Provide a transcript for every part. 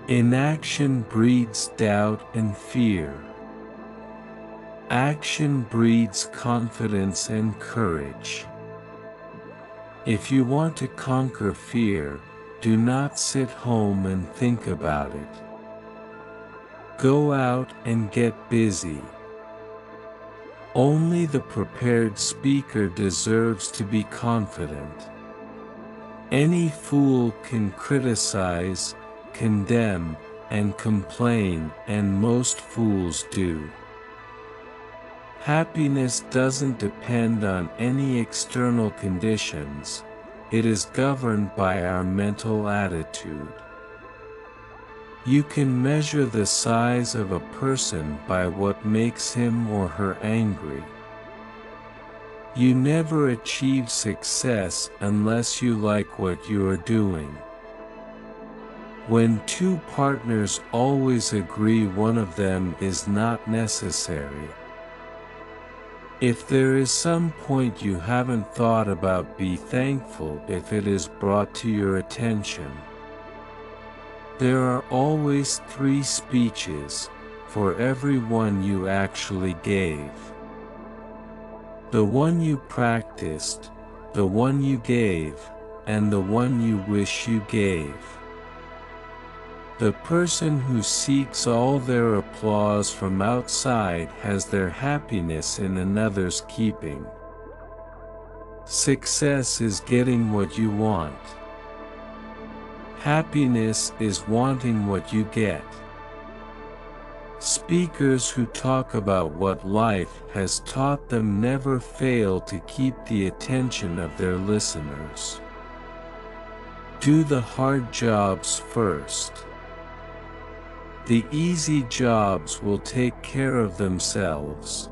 Inaction breeds doubt and fear. Action breeds confidence and courage. If you want to conquer fear, do not sit home and think about it. Go out and get busy. Only the prepared speaker deserves to be confident. Any fool can criticize, condemn, and complain, and most fools do. Happiness doesn't depend on any external conditions, it is governed by our mental attitude. You can measure the size of a person by what makes him or her angry. You never achieve success unless you like what you are doing. When two partners always agree, one of them is not necessary. If there is some point you haven't thought about, be thankful if it is brought to your attention. There are always 3 speeches for every one you actually gave. The one you practiced, the one you gave, and the one you wish you gave. The person who seeks all their applause from outside has their happiness in another's keeping. Success is getting what you want. Happiness is wanting what you get. Speakers who talk about what life has taught them never fail to keep the attention of their listeners. Do the hard jobs first. The easy jobs will take care of themselves.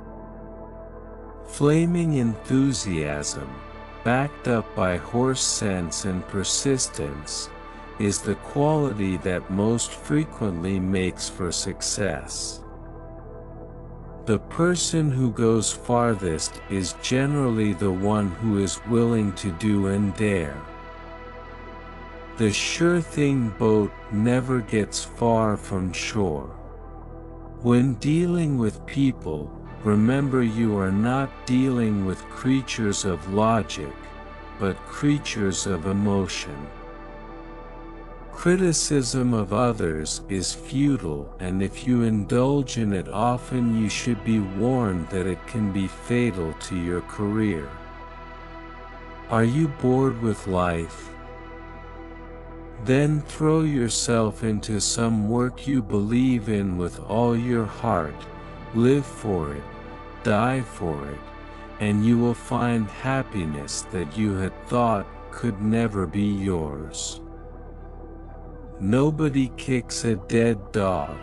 Flaming enthusiasm, backed up by horse sense and persistence, is the quality that most frequently makes for success. The person who goes farthest is generally the one who is willing to do and dare. The sure-thing boat never gets far from shore. When dealing with people, remember you are not dealing with creatures of logic, but creatures of emotion. Criticism of others is futile, and if you indulge in it often, you should be warned that it can be fatal to your career. Are you bored with life? Then throw yourself into some work you believe in with all your heart, live for it, die for it, and you will find happiness that you had thought could never be yours. Nobody kicks a dead dog.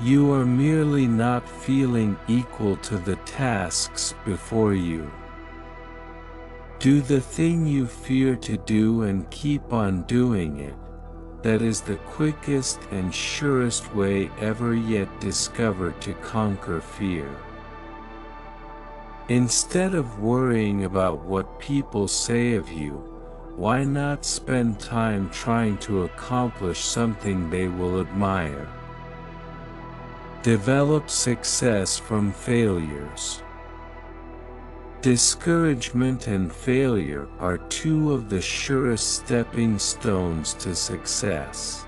You are merely not feeling equal to the tasks before you. Do the thing you fear to do and keep on doing it. That is the quickest and surest way ever yet discovered to conquer fear. Instead of worrying about what people say of you, why not spend time trying to accomplish something they will admire? Develop success from failures. Discouragement and failure are 2 of the surest stepping stones to success.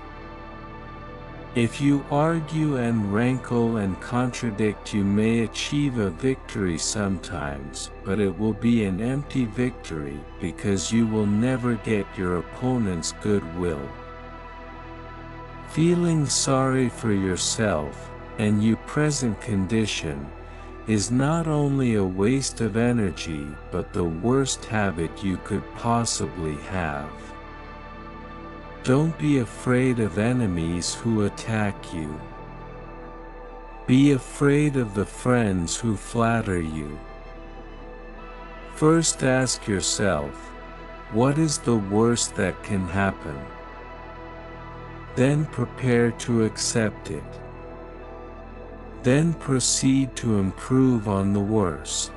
If you argue and rankle and contradict, you may achieve a victory sometimes, but it will be an empty victory because you will never get your opponent's goodwill. Feeling sorry for yourself and your present condition is not only a waste of energy but the worst habit you could possibly have. Don't be afraid of enemies who attack you. Be afraid of the friends who flatter you. First ask yourself, what is the worst that can happen? Then prepare to accept it. Then proceed to improve on the worst.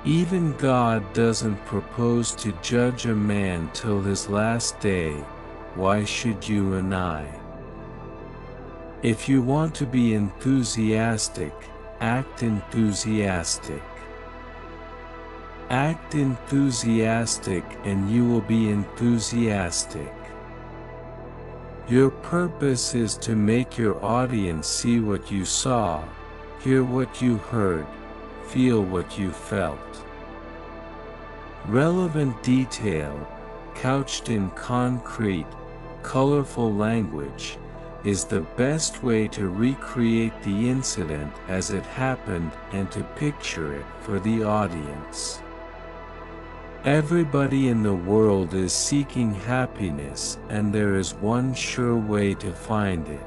Even God doesn't propose to judge a man till his last day, why should you and I? If you want to be enthusiastic, act enthusiastic. Act enthusiastic and you will be enthusiastic. Your purpose is to make your audience see what you saw, hear what you heard, feel what you felt. Relevant detail, couched in concrete, colorful language, is the best way to recreate the incident as it happened and to picture it for the audience. Everybody in the world is seeking happiness, and there is one sure way to find it.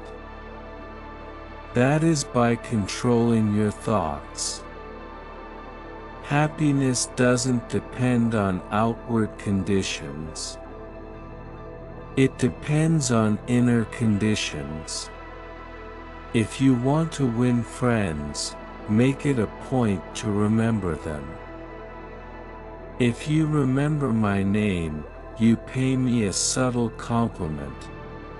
That is by controlling your thoughts. Happiness doesn't depend on outward conditions. It depends on inner conditions. If you want to win friends, make it a point to remember them. If you remember my name, you pay me a subtle compliment.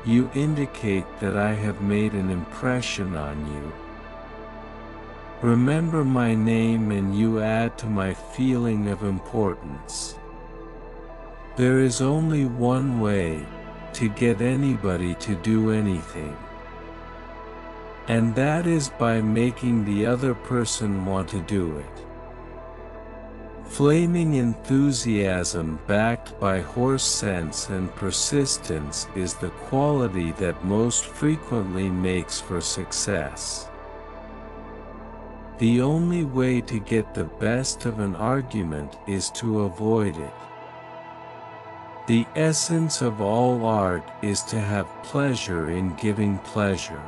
You indicate that I have made an impression on you. Remember my name and you add to my feeling of importance. There is only one way to get anybody to do anything. And that is by making the other person want to do it. Flaming enthusiasm backed by horse sense and persistence is the quality that most frequently makes for success. The only way to get the best of an argument is to avoid it. The essence of all art is to have pleasure in giving pleasure.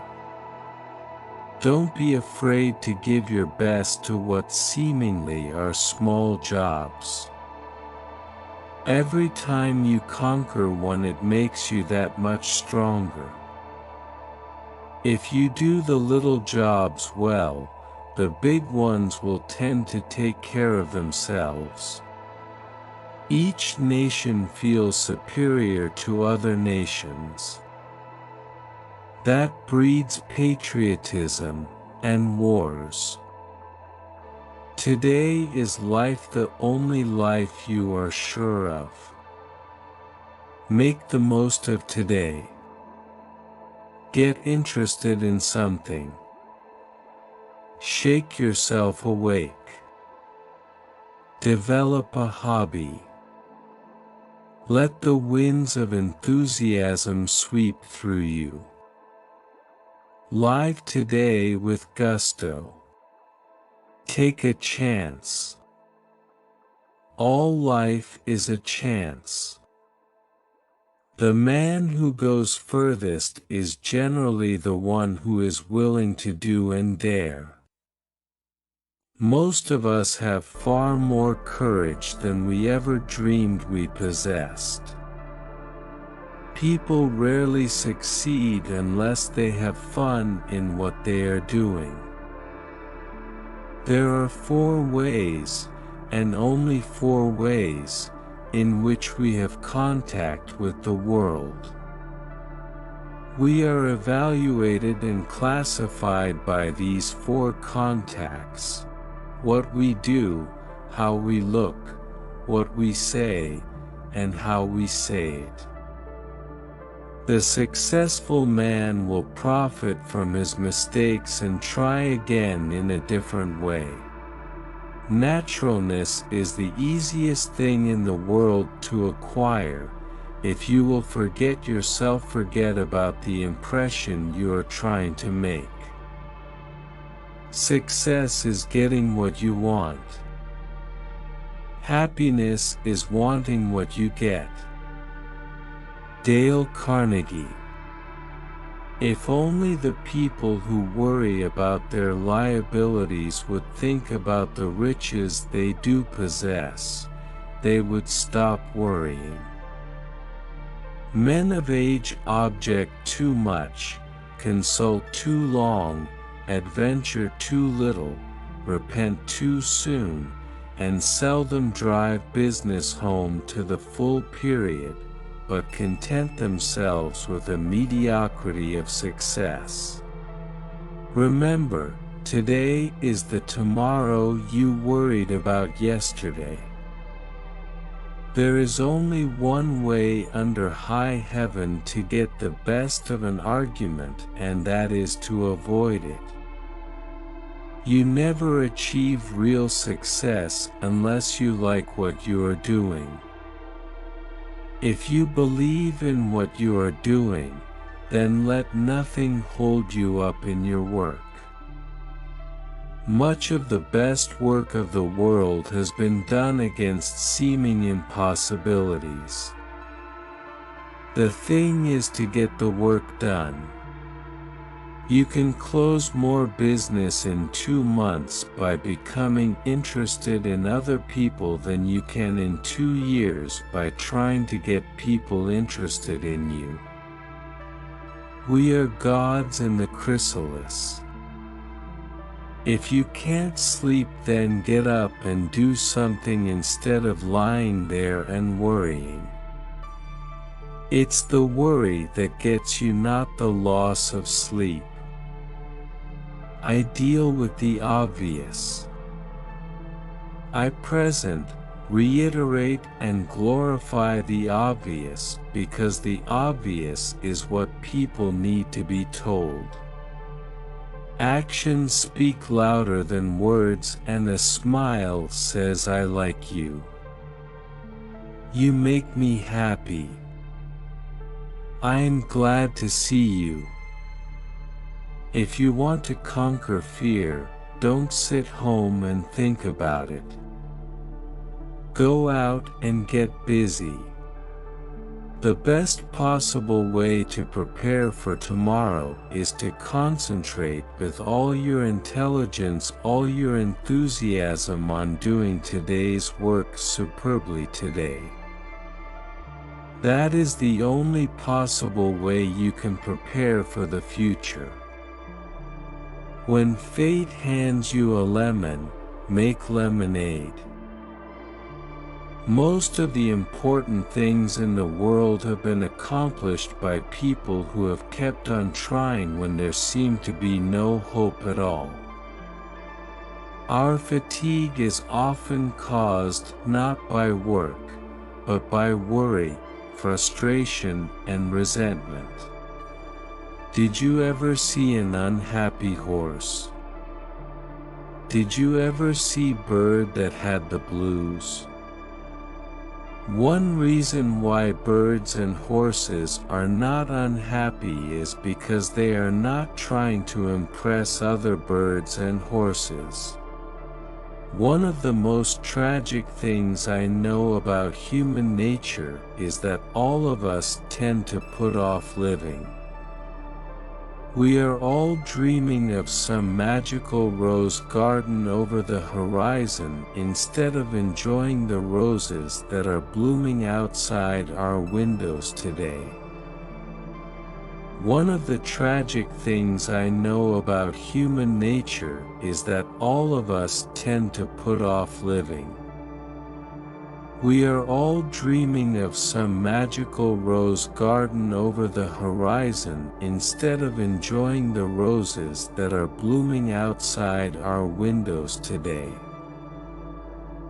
Don't be afraid to give your best to what seemingly are small jobs. Every time you conquer one, it makes you that much stronger. If you do the little jobs well, the big ones will tend to take care of themselves. Each nation feels superior to other nations. That breeds patriotism and wars. Today is life, the only life you are sure of. Make the most of today. Get interested in something. Shake yourself awake. Develop a hobby. Let the winds of enthusiasm sweep through you. Live today with gusto. Take a chance. All life is a chance. The man who goes furthest is generally the one who is willing to do and dare. Most of us have far more courage than we ever dreamed we possessed. People rarely succeed unless they have fun in what they are doing. There are 4 ways, and only 4 ways, in which we have contact with the world. We are evaluated and classified by these 4 contacts: what we do, how we look, what we say, and how we say it. The successful man will profit from his mistakes and try again in a different way. Naturalness is the easiest thing in the world to acquire. If you will forget yourself, forget about the impression you are trying to make. Success is getting what you want. Happiness is wanting what you get. Dale Carnegie. If only the people who worry about their liabilities would think about the riches they do possess, they would stop worrying. Men of age object too much, consult too long, adventure too little, repent too soon, and seldom drive business home to the full period, but content themselves with a mediocrity of success. Remember, today is the tomorrow you worried about yesterday. There is only one way under high heaven to get the best of an argument, and that is to avoid it. You never achieve real success unless you like what you are doing. If you believe in what you are doing, then let nothing hold you up in your work. Much of the best work of the world has been done against seeming impossibilities. The thing is to get the work done. You can close more business in 2 months by becoming interested in other people than you can in 2 years by trying to get people interested in you. We are gods in the chrysalis. If you can't sleep, then get up and do something instead of lying there and worrying. It's the worry that gets you, not the loss of sleep. I deal with the obvious. I present, reiterate and glorify the obvious, because the obvious is what people need to be told. Actions speak louder than words, and a smile says I like you. You make me happy. I am glad to see you. If you want to conquer fear, don't sit home and think about it. Go out and get busy. The best possible way to prepare for tomorrow is to concentrate with all your intelligence, all your enthusiasm on doing today's work superbly today. That is the only possible way you can prepare for the future. When fate hands you a lemon, make lemonade. Most of the important things in the world have been accomplished by people who have kept on trying when there seemed to be no hope at all. Our fatigue is often caused not by work, but by worry, frustration, and resentment. Did you ever see an unhappy horse? Did you ever see a bird that had the blues? One reason why birds and horses are not unhappy is because they are not trying to impress other birds and horses. One of the most tragic things I know about human nature is that all of us tend to put off living. We are all dreaming of some magical rose garden over the horizon instead of enjoying the roses that are blooming outside our windows today. One of the tragic things I know about human nature is that all of us tend to put off living. We are all dreaming of some magical rose garden over the horizon instead of enjoying the roses that are blooming outside our windows today.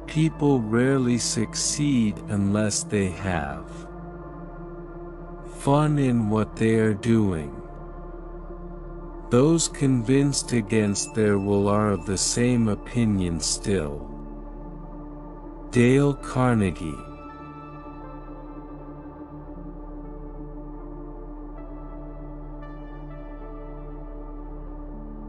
People rarely succeed unless they have fun in what they are doing. Those convinced against their will are of the same opinion still. Dale Carnegie.